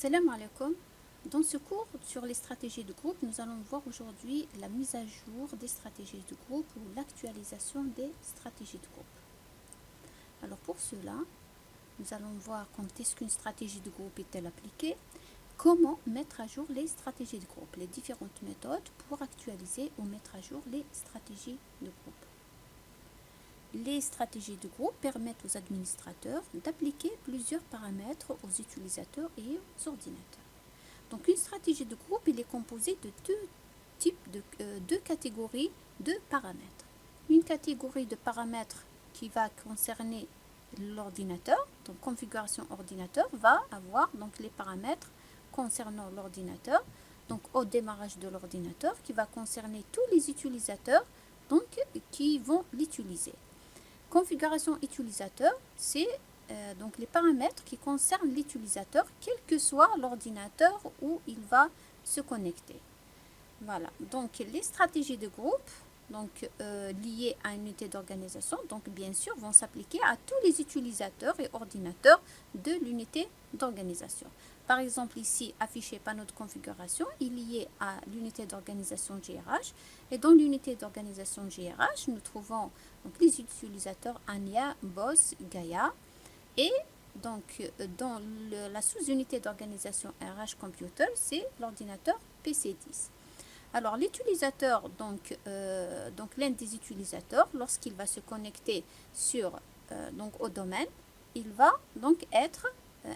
Salam alaikum. Dans ce cours sur les stratégies de groupe, nous allons voir aujourd'hui la mise à jour des stratégies de groupe ou l'actualisation des stratégies de groupe. Alors pour cela, nous allons voir quand est-ce qu'une stratégie de groupe est-elle appliquée, comment mettre à jour les stratégies de groupe, les différentes méthodes pour actualiser ou mettre à jour les stratégies de groupe. Les stratégies de groupe permettent aux administrateurs d'appliquer plusieurs paramètres aux utilisateurs et aux ordinateurs. Donc une stratégie de groupe, il est composée de deux catégories de paramètres. Une catégorie de paramètres qui va concerner l'ordinateur, donc configuration ordinateur, va avoir donc les paramètres concernant l'ordinateur, donc au démarrage de l'ordinateur, qui va concerner tous les utilisateurs donc, qui vont l'utiliser. Configuration utilisateur, c'est donc les paramètres qui concernent l'utilisateur, quel que soit l'ordinateur où il va se connecter. Voilà, donc les stratégies de groupe donc, liées à une unité d'organisation, donc bien sûr, vont s'appliquer à tous les utilisateurs et ordinateurs de l'unité d'organisation. Par exemple, ici, affiché panneau de configuration, il est lié à l'unité d'organisation GRH. Et dans l'unité d'organisation GRH, nous trouvons donc, les utilisateurs Ania, Boss, Gaia. Et donc, dans la sous-unité d'organisation RH Computer, c'est l'ordinateur PC10. Alors, l'utilisateur, donc l'un des utilisateurs, lorsqu'il va se connecter au domaine, il va donc être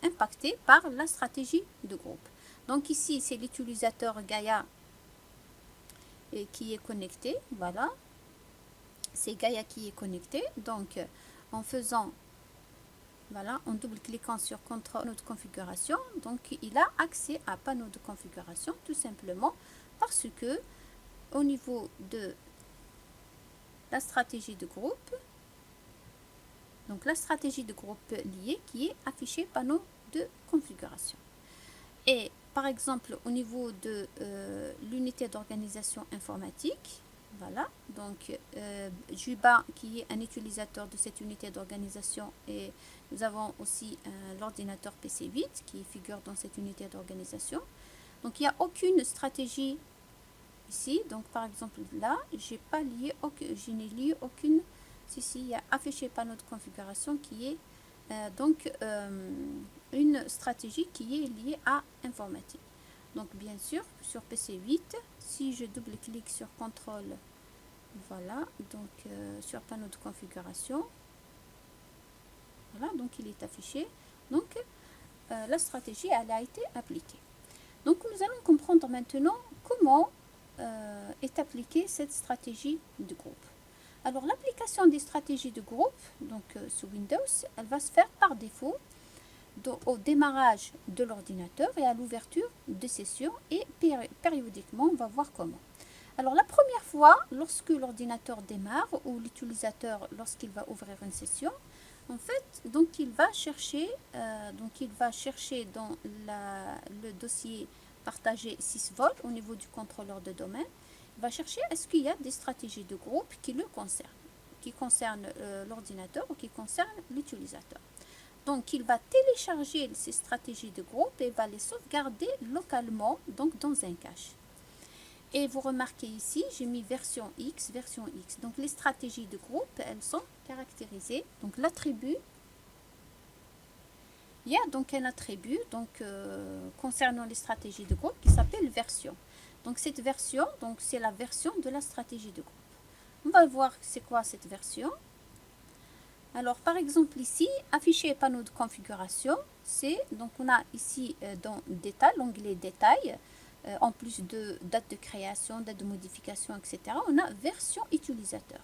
impacté par la stratégie de groupe. Donc ici, c'est l'utilisateur Gaia qui est connecté. Voilà, c'est Gaia qui est connecté. Donc, en double-cliquant sur panneau de configuration, donc il a accès à panneau de configuration tout simplement parce que au niveau de la stratégie de groupe, donc la stratégie de groupe liée qui est affichée panneau de configuration. Et par exemple au niveau de l'unité d'organisation informatique, voilà, donc Juba qui est un utilisateur de cette unité d'organisation, et nous avons aussi l'ordinateur PC8 qui figure dans cette unité d'organisation. Donc il n'y a aucune stratégie ici, donc par exemple là, je n'ai lié aucune. Ici, il y a affiché panneau de configuration qui est une stratégie qui est liée à informatique. Donc bien sûr, sur PC8, si je double-clique sur contrôle, voilà, donc sur panneau de configuration, voilà, donc il est affiché. Donc la stratégie, elle a été appliquée. Donc nous allons comprendre maintenant comment est appliquée cette stratégie de groupe. Alors l'application des stratégies de groupe, donc sous Windows, elle va se faire par défaut au démarrage de l'ordinateur et à l'ouverture de sessions, et périodiquement on va voir comment. Alors la première fois, lorsque l'ordinateur démarre ou l'utilisateur lorsqu'il va ouvrir une session, en fait, donc il va chercher dans le dossier partagé sysvol au niveau du contrôleur de domaine. Il va chercher est-ce qu'il y a des stratégies de groupe qui le concernent, qui concernent l'ordinateur ou qui concernent l'utilisateur. Donc, il va télécharger ces stratégies de groupe et va les sauvegarder localement, donc dans un cache. Et vous remarquez ici, j'ai mis version X. Donc, les stratégies de groupe, elles sont caractérisées. Donc, l'attribut, il y a donc un attribut concernant les stratégies de groupe qui s'appelle version. Donc, cette version, c'est la version de la stratégie de groupe. On va voir c'est quoi cette version. Alors, par exemple, ici, afficher panneau de configuration, donc on a ici dans détail, l'onglet détail, en plus de date de création, date de modification, etc. On a version utilisateur.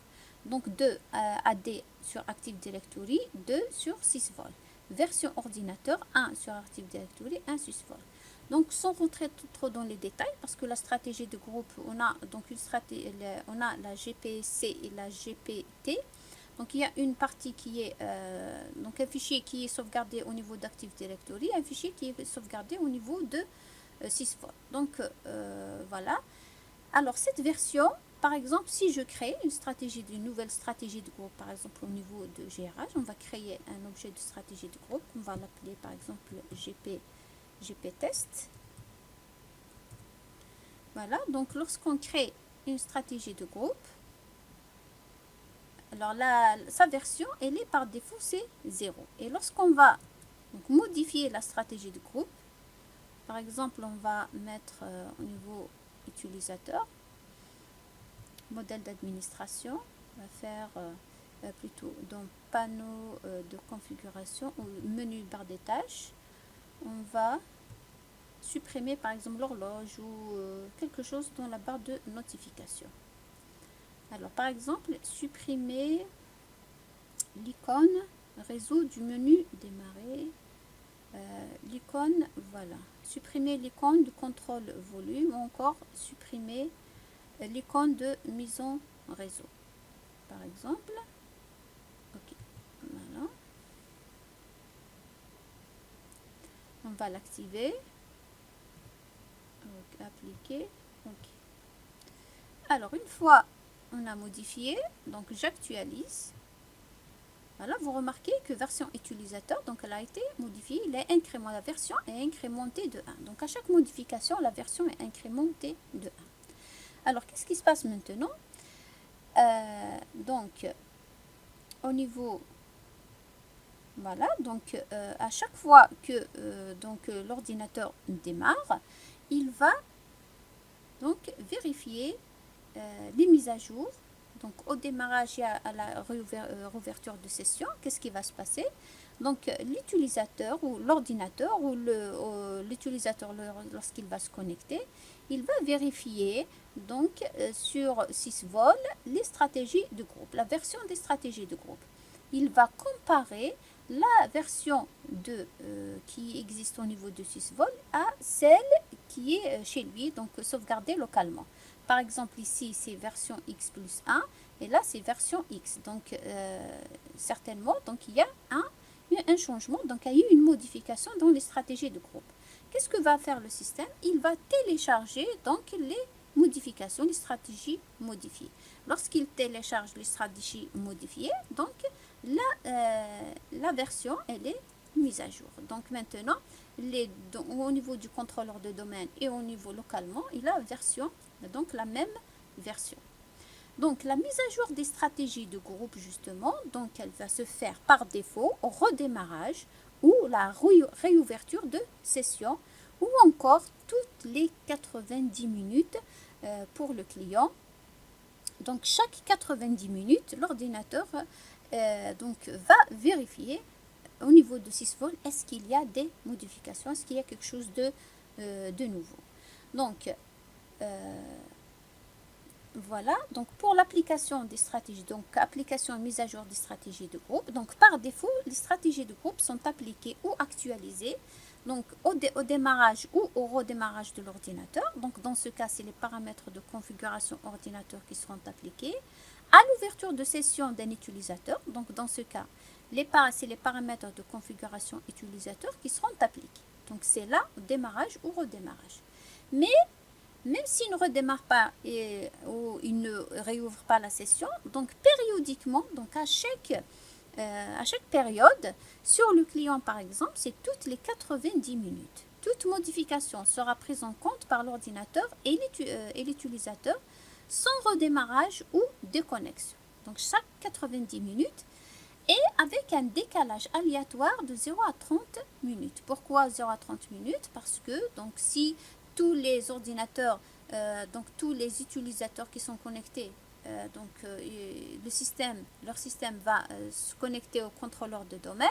Donc, 2 AD sur Active Directory, 2 sur sysvol. Version ordinateur, 1 sur Active Directory, 1 sysvol. Donc, sans rentrer trop dans les détails, parce que la stratégie de groupe, on a donc on a la GPC et la GPT. Donc, il y a une partie qui est, donc un fichier qui est sauvegardé au niveau d'Active Directory, un fichier qui est sauvegardé au niveau de sysvol. Donc, voilà. Alors, cette version, par exemple, si je crée une nouvelle stratégie de groupe, par exemple, au niveau de GRH, on va créer un objet de stratégie de groupe. On va l'appeler, par exemple, GP gptest. Voilà, donc lorsqu'on crée une stratégie de groupe, alors sa version, elle est par défaut, c'est 0. Et lorsqu'on va donc, modifier la stratégie de groupe, par exemple, on va mettre au niveau utilisateur, modèle d'administration, on va faire plutôt dans panneau de configuration ou menu barre des tâches, on va supprimer par exemple l'horloge ou quelque chose dans la barre de notification. Alors par exemple, supprimer l'icône réseau du menu démarrer, l'icône, voilà, supprimer l'icône de contrôle volume ou encore supprimer l'icône de mise en réseau. Par exemple, ok, voilà. On va l'activer. Appliquer. Ok. Alors, une fois on a modifié, donc j'actualise. Voilà, vous remarquez que version utilisateur, donc elle a été modifiée, la version est incrémentée de 1. Donc à chaque modification, la version est incrémentée de 1. Alors, qu'est-ce qui se passe maintenant? Donc, au niveau, voilà, donc à chaque fois que l'ordinateur démarre, il va donc vérifier les mises à jour. Donc au démarrage et à la réouverture de session, qu'est-ce qui va se passer? Donc l'utilisateur ou l'ordinateur ou l'utilisateur lorsqu'il va se connecter, il va vérifier donc sur Sysvol les stratégies de groupe, la version des stratégies de groupe. Il va comparer la version qui existe au niveau de Sysvol à celle qui est chez lui, donc sauvegardée localement. Par exemple, ici, c'est version X plus 1 et là, c'est version X. Donc, certainement, donc, il y a un changement, donc il y a eu une modification dans les stratégies de groupe. Qu'est-ce que va faire le système? Il va télécharger donc les modifications, les stratégies modifiées. Lorsqu'il télécharge les stratégies modifiées, donc la version, elle est mise à jour. Donc maintenant, au niveau du contrôleur de domaine et au niveau localement, il a donc la même version. Donc la mise à jour des stratégies de groupe justement, donc elle va se faire par défaut au redémarrage ou la réouverture de session ou encore toutes les 90 minutes pour le client. Donc chaque 90 minutes, l'ordinateur va vérifier au niveau de Sysvol, est-ce qu'il y a des modifications, est-ce qu'il y a quelque chose de nouveau. Donc, voilà, donc pour l'application des stratégies, donc application et mise à jour des stratégies de groupe, donc par défaut, les stratégies de groupe sont appliquées ou actualisées, donc au démarrage ou au redémarrage de l'ordinateur. Donc dans ce cas, c'est les paramètres de configuration ordinateur qui seront appliqués. À l'ouverture de session d'un utilisateur, donc dans ce cas, c'est les paramètres de configuration utilisateur qui seront appliqués. Donc c'est là, démarrage ou redémarrage. Mais même s'il ne redémarre pas ou il ne réouvre pas la session, donc périodiquement, donc à chaque période, sur le client par exemple, c'est toutes les 90 minutes. Toute modification sera prise en compte par l'ordinateur et l'utilisateur sans redémarrage ou déconnexion. Donc chaque 90 minutes et avec un décalage aléatoire de 0 à 30 minutes. Pourquoi 0 à 30 minutes? Parce que donc si tous les ordinateurs, donc tous les utilisateurs qui sont connectés, leur système va se connecter au contrôleur de domaine,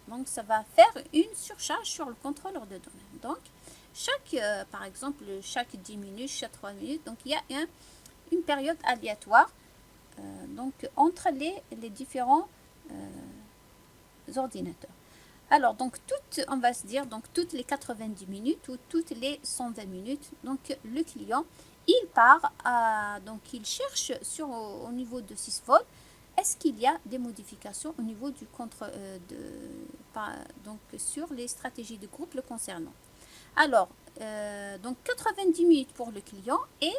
donc ça va faire une surcharge sur le contrôleur de domaine. Donc par exemple, chaque 10 minutes, chaque 3 minutes, donc il y a une période aléatoire donc entre les différents ordinateurs. Alors, donc, on va se dire, donc, toutes les 90 minutes ou toutes les 120 minutes, donc, le client, il part, donc, il cherche au niveau de Sysvol, est-ce qu'il y a des modifications au niveau du donc, sur les stratégies de groupe le concernant. Alors, donc, 90 minutes pour le client et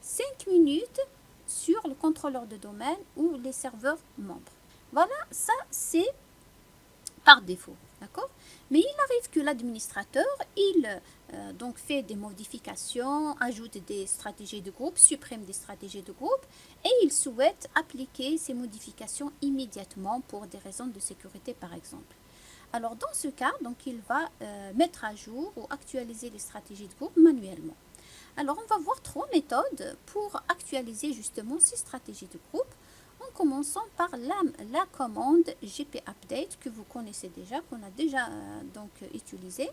5 minutes sur le contrôleur de domaine ou les serveurs membres. Voilà, ça, c'est par défaut. D'accord? Mais il arrive que l'administrateur, il donc fait des modifications, ajoute des stratégies de groupe, supprime des stratégies de groupe et il souhaite appliquer ces modifications immédiatement pour des raisons de sécurité par exemple. Alors dans ce cas, donc il va mettre à jour ou actualiser les stratégies de groupe manuellement. Alors on va voir trois méthodes pour actualiser justement ces stratégies de groupe en commençant par la commande gp-update que vous connaissez déjà, qu'on a déjà donc utilisée.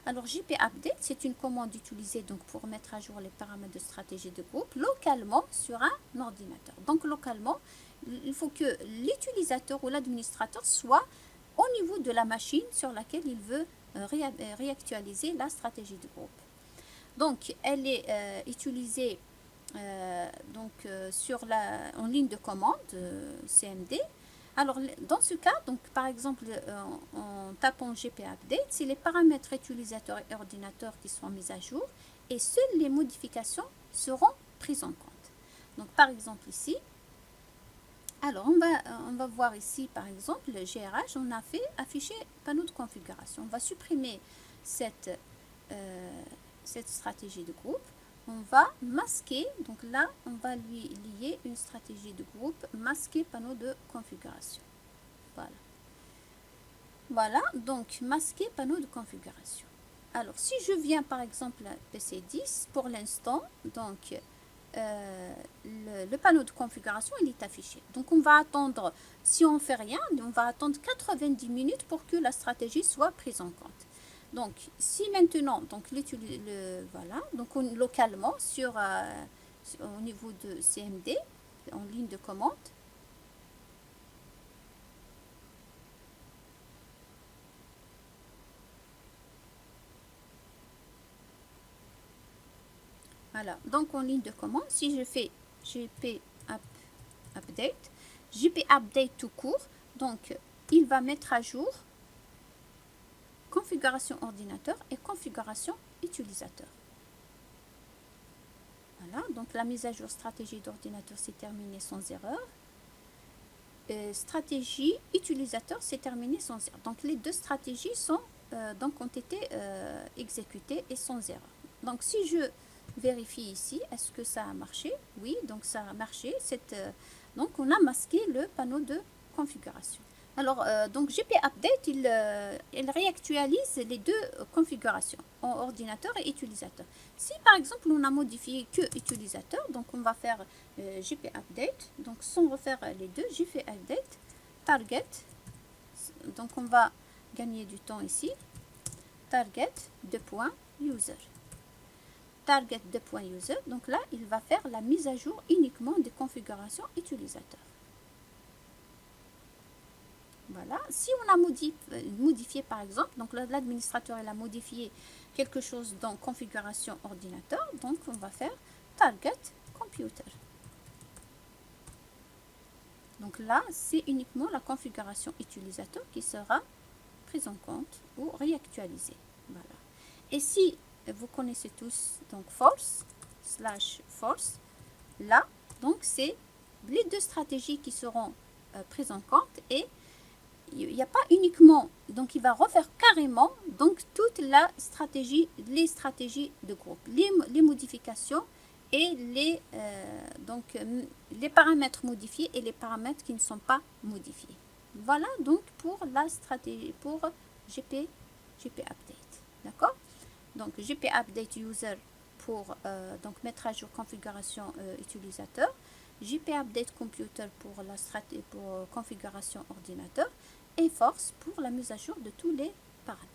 Alors gp-update, c'est une commande utilisée donc pour mettre à jour les paramètres de stratégie de groupe localement sur un ordinateur. Donc localement, il faut que l'utilisateur ou l'administrateur soit au niveau de la machine sur laquelle il veut réactualiser la stratégie de groupe. Donc elle est utilisée en ligne de commande CMD. Alors dans ce cas, donc par exemple en tapant gp-update, c'est les paramètres utilisateurs et ordinateurs qui sont mis à jour et seules les modifications seront prises en compte. Donc par exemple ici, alors on va voir ici par exemple le GRH, on a fait afficher panneau de configuration. On va supprimer cette stratégie de groupe. On va masquer, donc là on va lui lier une stratégie de groupe masquer panneau de configuration. Voilà, donc masquer panneau de configuration. Alors si je viens par exemple à PC10 pour l'instant, donc le panneau de configuration il est affiché. Donc on va attendre, si on ne fait rien, on va attendre 90 minutes pour que la stratégie soit prise en compte. Donc si maintenant, donc voilà, donc localement au niveau de CMD, en ligne de commande, voilà, donc en ligne de commande, si je fais gp update, gp update tout court, donc il va mettre à jour configuration ordinateur et configuration utilisateur. Voilà, donc la mise à jour stratégie d'ordinateur s'est terminée sans erreur. Stratégie utilisateur s'est terminée sans erreur. Donc les deux stratégies ont été exécutées et sans erreur. Donc si je vérifie ici, est-ce que ça a marché? Oui, donc ça a marché. Donc on a masqué le panneau de configuration. Alors, donc gp-update, il réactualise les deux configurations, en ordinateur et utilisateur. Si par exemple on a modifié que utilisateur, donc on va faire gp-update, donc sans refaire les deux, gp-update, target, donc on va gagner du temps ici, target, user. Target user, donc là il va faire la mise à jour uniquement des configurations utilisateurs. Voilà. Si on a modifié par exemple, donc l'administrateur a modifié quelque chose dans configuration ordinateur, donc on va faire target computer. Donc là, c'est uniquement la configuration utilisateur qui sera prise en compte ou réactualisée. Voilà. Et si vous connaissez tous donc force /force, là, donc c'est les deux stratégies qui seront prises en compte et il n'y a pas uniquement, donc il va refaire carrément donc toute la stratégie, les stratégies de groupe, les modifications et les paramètres modifiés et les paramètres qui ne sont pas modifiés. Voilà donc pour la stratégie, pour gp update, d'accord? Donc gp update user pour donc mettre à jour configuration utilisateur, gp update computer pour la stratégie pour configuration ordinateur et force pour la mise à jour de tous les paramètres.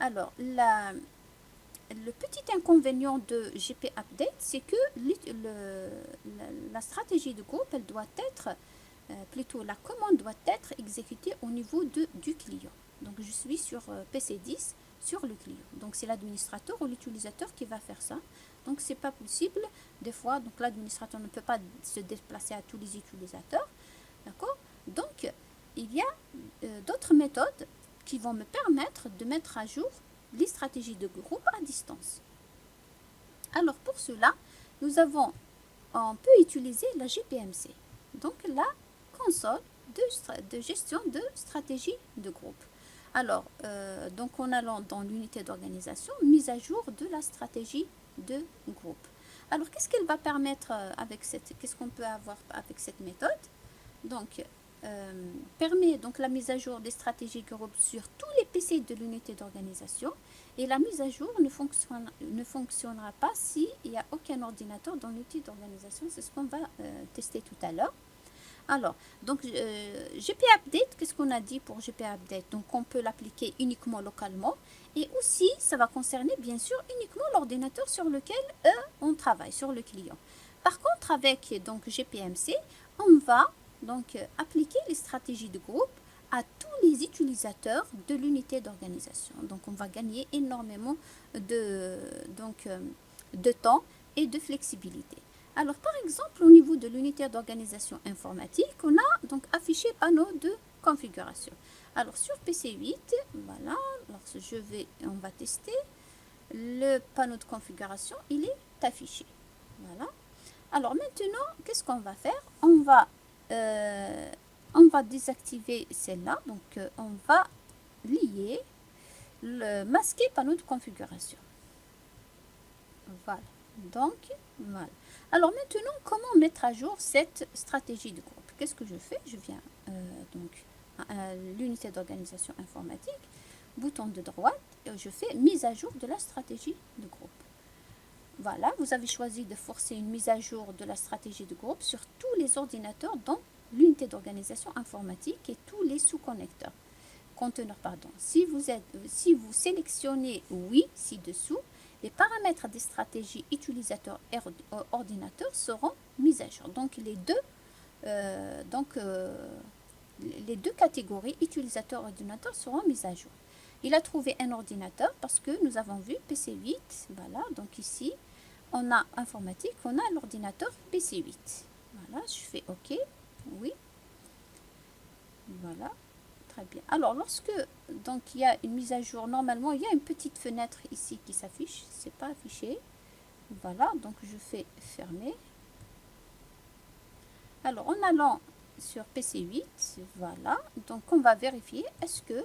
Alors le petit inconvénient de gp update, c'est que la stratégie de groupe, elle doit être plutôt la commande doit être exécutée au niveau du client. Donc je suis sur PC10 sur le client. Donc c'est l'administrateur ou l'utilisateur qui va faire ça. Donc c'est pas possible des fois. Donc l'administrateur ne peut pas se déplacer à tous les utilisateurs. D'accord? Donc il y a d'autres méthodes qui vont me permettre de mettre à jour les stratégies de groupe à distance. Alors pour cela, on peut utiliser la GPMC. Donc la console de gestion de stratégie de groupe. Alors, donc en allant dans l'unité d'organisation, mise à jour de la stratégie de groupe. Alors, qu'est-ce qu'elle va permettre avec qu'est-ce qu'on peut avoir avec cette méthode? Donc, permet donc la mise à jour des stratégies groupe sur tous les PC de l'unité d'organisation, et la mise à jour ne fonctionnera pas s'il n'y a aucun ordinateur dans l'unité d'organisation. C'est ce qu'on va tester tout à l'heure. Alors, donc GP Update, qu'est-ce qu'on a dit pour GP Update? Donc, on peut l'appliquer uniquement localement, et aussi, ça va concerner bien sûr uniquement l'ordinateur sur lequel on travaille, sur le client. Par contre, avec donc GPMC, on va donc appliquer les stratégies de groupe à tous les utilisateurs de l'unité d'organisation. Donc, on va gagner énormément de temps et de flexibilité. Alors, par exemple, au niveau de l'unité d'organisation informatique, on a donc affiché panneau de configuration. Alors, sur PC8, voilà, on va tester. Le panneau de configuration, il est affiché. Voilà. Alors, maintenant, qu'est-ce qu'on va faire? On va désactiver celle-là. Donc, on va lier le masquer panneau de configuration. Voilà. Donc, voilà. Alors maintenant, comment mettre à jour cette stratégie de groupe? Qu'est-ce que je fais? Je viens donc à l'unité d'organisation informatique, bouton de droite, et je fais mise à jour de la stratégie de groupe. Voilà, vous avez choisi de forcer une mise à jour de la stratégie de groupe sur tous les ordinateurs dans l'unité d'organisation informatique et tous les sous-connecteurs. Conteneurs, pardon. Si vous sélectionnez oui ci-dessous, les paramètres des stratégies utilisateur et ordinateur seront mis à jour. Donc les deux catégories utilisateur et ordinateur seront mises à jour. Il a trouvé un ordinateur parce que nous avons vu PC8. Voilà, donc ici on a informatique, on a l'ordinateur PC8. Voilà, je fais OK. Oui. Voilà. Très bien. Alors, lorsque donc il y a une mise à jour, normalement, il y a une petite fenêtre ici qui s'affiche. C'est pas affiché. Voilà, donc je fais fermer. Alors, en allant sur PC8, voilà, donc on va vérifier est-ce que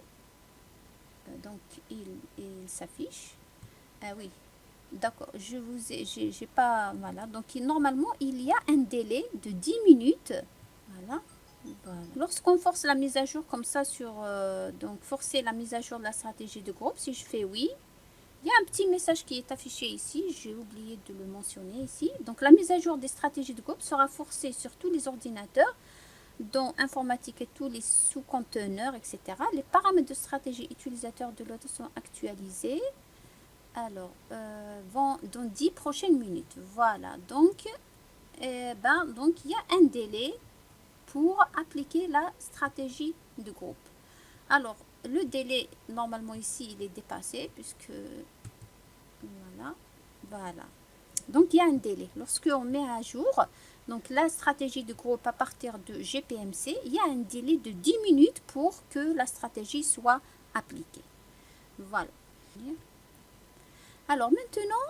donc il s'affiche. Ah oui, d'accord, j'ai pas, voilà, donc normalement, il y a un délai de 10 minutes. Voilà. Voilà. Lorsqu'on force la mise à jour comme ça donc forcer la mise à jour de la stratégie de groupe, si je fais oui, il y a un petit message qui est affiché ici, j'ai oublié de le mentionner ici. Donc la mise à jour des stratégies de groupe sera forcée sur tous les ordinateurs, dont informatique et tous les sous-conteneurs, etc. Les paramètres de stratégie utilisateur de l'autre sont actualisés. Alors, dans 10 prochaines minutes. Voilà, donc il y a un délai pour appliquer la stratégie de groupe. Alors, le délai, normalement ici, il est dépassé, puisque, voilà. Donc, il y a un délai. Lorsqu'on met à jour, donc la stratégie de groupe à partir de GPMC, il y a un délai de 10 minutes pour que la stratégie soit appliquée. Voilà. Alors, maintenant,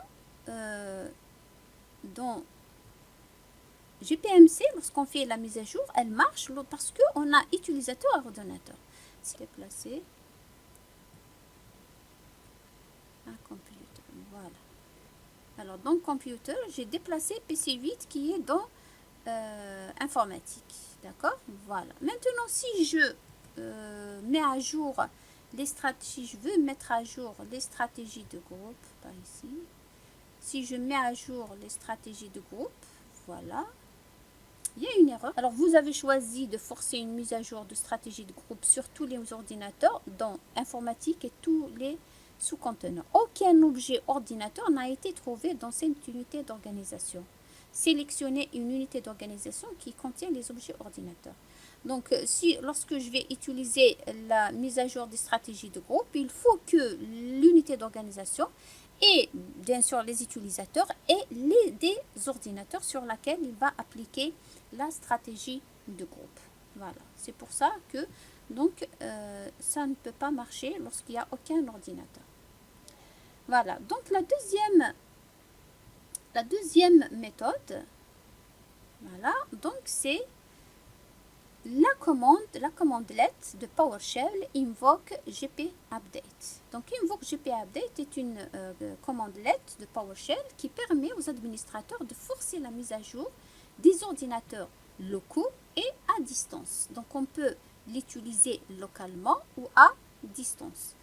dans GPMC, lorsqu'on fait la mise à jour, elle marche parce qu'on a utilisateur et ordinateur. C'est déplacé. Un computer. Voilà. Alors, dans computer, j'ai déplacé PC8 qui est dans informatique. D'accord? Voilà. Maintenant, si je mets à jour les stratégies, je veux mettre à jour les stratégies de groupe, par ici. Si je mets à jour les stratégies de groupe, voilà. Il y a une erreur. Alors, vous avez choisi de forcer une mise à jour de stratégie de groupe sur tous les ordinateurs, dans informatique et tous les sous-conteneurs. Aucun objet ordinateur n'a été trouvé dans cette unité d'organisation. Sélectionnez une unité d'organisation qui contient les objets ordinateurs. Donc, lorsque je vais utiliser la mise à jour des stratégies de groupe, il faut que l'unité d'organisation et bien sûr les utilisateurs et des ordinateurs sur lesquels il va appliquer la stratégie de groupe. Voilà, c'est pour ça que donc ça ne peut pas marcher lorsqu'il n'y a aucun ordinateur. Voilà, donc la deuxième méthode, voilà, donc c'est la commande let de PowerShell invoque GP Update. Donc, invoque GP Update est une commande let de PowerShell qui permet aux administrateurs de forcer la mise à jour des ordinateurs locaux et à distance. Donc, on peut l'utiliser localement ou à distance.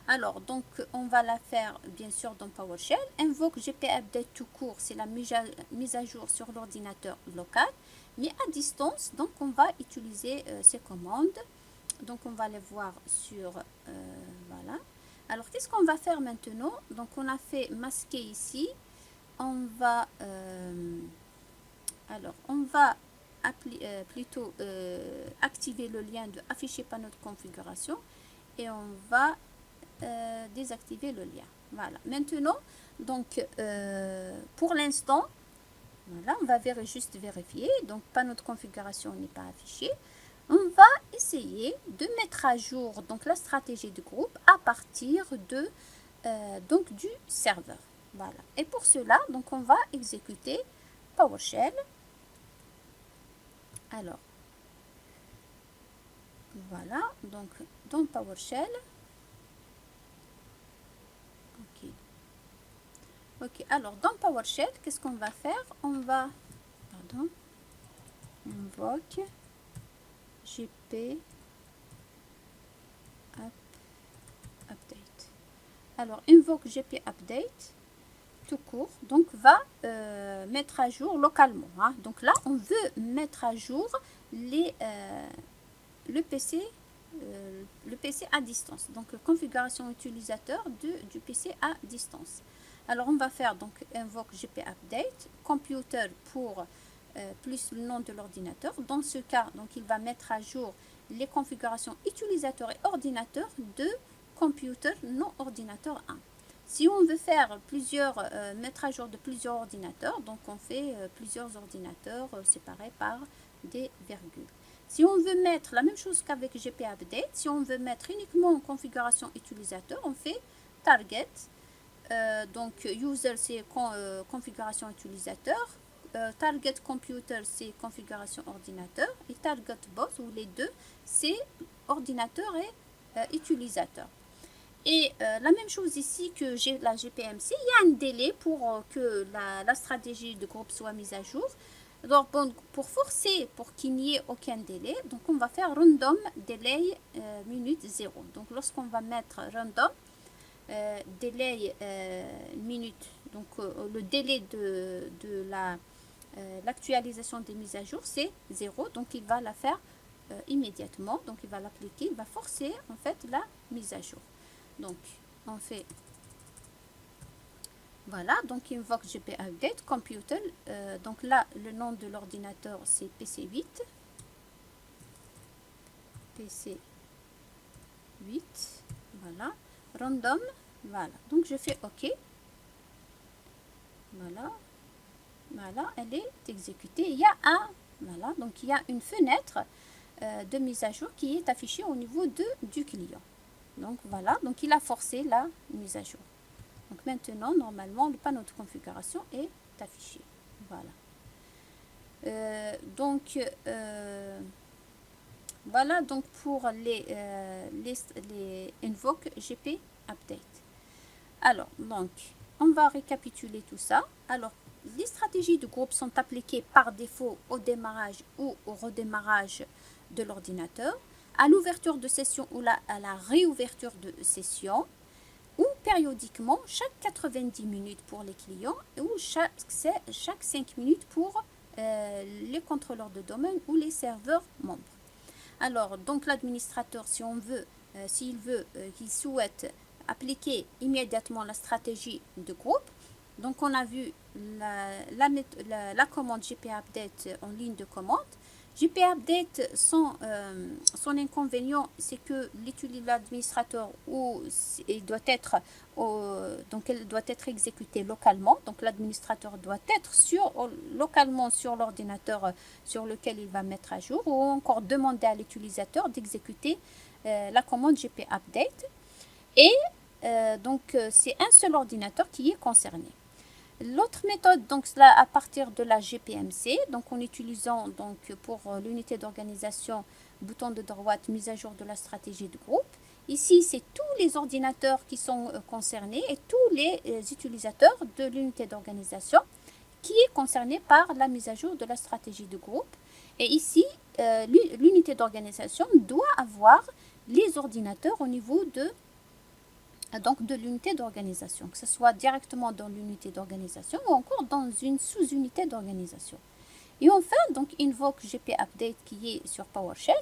Alors, donc, on va la faire bien sûr dans PowerShell. Invoque GP Update tout court, c'est la mise à jour sur l'ordinateur local. Mais à distance, donc on va utiliser ces commandes. Donc on va les voir sur, voilà. Alors qu'est-ce qu'on va faire maintenant? Donc on a fait masquer ici. On va, plutôt activer le lien de afficher panneau de configuration et on va désactiver le lien. Voilà. Maintenant, donc pour l'instant, voilà, on va juste vérifier. Donc, panneau de configuration n'est pas affiché. On va essayer de mettre à jour donc, la stratégie de groupe à partir de, donc, du serveur. Voilà. Et pour cela, donc, on va exécuter PowerShell. Alors, voilà. Donc, dans PowerShell. OK. Ok, alors dans PowerShell, qu'est-ce qu'on va faire? On va, pardon, invoque GP Update. Alors, invoque GP Update, tout court, donc va mettre à jour localement. Hein. Donc là, on veut mettre à jour le PC à distance. Donc, configuration utilisateur du PC à distance. Alors, on va faire donc invoque GP Update, computer pour plus le nom de l'ordinateur. Dans ce cas, donc il va mettre à jour les configurations utilisateur et ordinateur de computer non ordinateur 1. Si on veut faire mettre à jour de plusieurs ordinateurs, donc on fait plusieurs ordinateurs séparés par des virgules. Si on veut mettre la même chose qu'avec GP Update, si on veut mettre uniquement configuration utilisateur, on fait target. Donc user c'est configuration utilisateur, target computer c'est configuration ordinateur et target boss ou les deux c'est ordinateur et utilisateur. Et la même chose ici que j'ai la GPMC, il y a un délai pour que la stratégie de groupe soit mise à jour. Donc pour forcer, pour qu'il n'y ait aucun délai, donc on va faire random delay minute 0. Donc lorsqu'on va mettre random délai minute, donc le délai de l'actualisation des mises à jour c'est 0, donc il va la faire immédiatement, donc il va l'appliquer, il va forcer en fait la mise à jour. Donc on fait, voilà, donc invoque GP Update computer, donc là le nom de l'ordinateur c'est PC8, PC8, voilà, random. Voilà, donc je fais OK. Voilà, voilà, elle est exécutée. Il y a voilà, donc il y a une fenêtre de mise à jour qui est affichée au niveau du client. Donc voilà, donc il a forcé la mise à jour. Donc maintenant, normalement, le panneau de configuration est affiché. Voilà. Voilà donc pour les invoke GP Update. Alors, donc, on va récapituler tout ça. Alors, les stratégies de groupe sont appliquées par défaut au démarrage ou au redémarrage de l'ordinateur, à l'ouverture de session ou à la réouverture de session, ou périodiquement chaque 90 minutes pour les clients ou chaque 5 minutes pour les contrôleurs de domaine ou les serveurs membres. Alors, donc l'administrateur, si on veut, s'il veut, qu'il souhaite appliquer immédiatement la stratégie de groupe. Donc on a vu la commande GP Update en ligne de commande. GP Update, son inconvénient, c'est que l'administrateur elle doit être exécutée localement. Donc l'administrateur doit être localement sur l'ordinateur sur lequel il va mettre à jour, ou encore demander à l'utilisateur d'exécuter la commande GP Update. Et donc c'est un seul ordinateur qui est concerné. L'autre méthode, donc cela à partir de la GPMC, donc en utilisant donc pour l'unité d'organisation, bouton de droite, mise à jour de la stratégie de groupe. Ici, c'est tous les ordinateurs qui sont concernés et tous les utilisateurs de l'unité d'organisation qui est concerné par la mise à jour de la stratégie de groupe. Et ici, l'unité d'organisation doit avoir les ordinateurs au niveau de l'unité d'organisation, que ce soit directement dans l'unité d'organisation ou encore dans une sous-unité d'organisation. Et enfin, donc Invoke GP Update qui est sur PowerShell,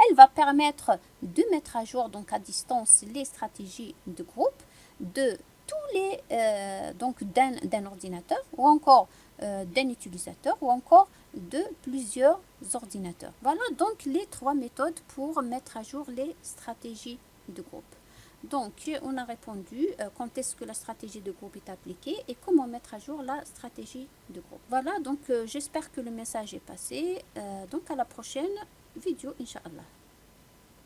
elle va permettre de mettre à jour donc à distance les stratégies de groupe de tous les donc d'un ordinateur ou encore d'un utilisateur ou encore de plusieurs ordinateurs. Voilà donc les 3 méthodes pour mettre à jour les stratégies de groupe. Donc, on a répondu quand est-ce que la stratégie de groupe est appliquée et comment mettre à jour la stratégie de groupe. Voilà, donc j'espère que le message est passé. Donc, à la prochaine vidéo, Inch'Allah.